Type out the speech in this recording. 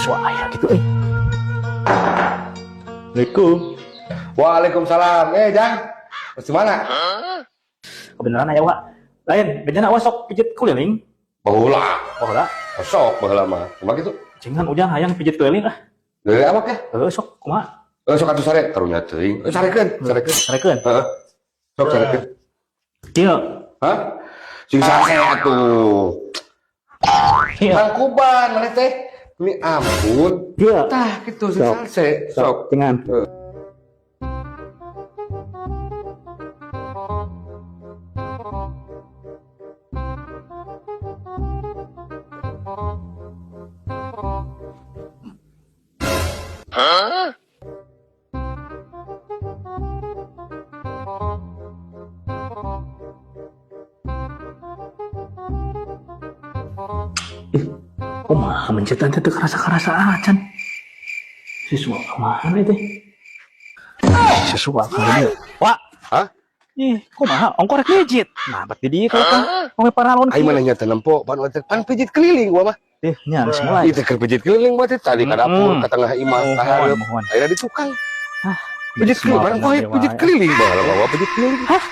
siswa ayah gitu Assalamualaikum. Waalaikumsalam. Jang, masih mana? Kebenaran ayah Wak. Lain, bencana awas sok pijit keliling. Bahulah. Oh lah, Sok baheula mah. Kumaha kitu? cengan ujang hayang pijit keliling ah. Deui apa ke? Sok kumaha? Sok atuh sare karunya teuing. Sarekeun. Sarekeun. Heeh. Sok sarekeun. Ieu. Hah? Sing sare atuh. Ieu. Tangkuban maneh teh. Ini ampun. Ieu. Tah kitu sing sare. Sok. Cengan. Kumaha mencetan teh teu karasa-karasa acan. Siswa kumaha teh? Siswa kali. Wak. Hah? Kumaha ongkorek pijit. Nah, bat di dieu kalau tah. Ongwe paralon. Ai mana nya teh nempo pan pijit keliling gua mah. Nya geus mulai. Itu keur pijit keliling mah teh tadi ka dapur ka tengah imah ka hareup. Mohon. Ayeuna di tukang. Hah, Pijit keliling, barang poe pijit keliling baheula bawa pijit keliling. Hah?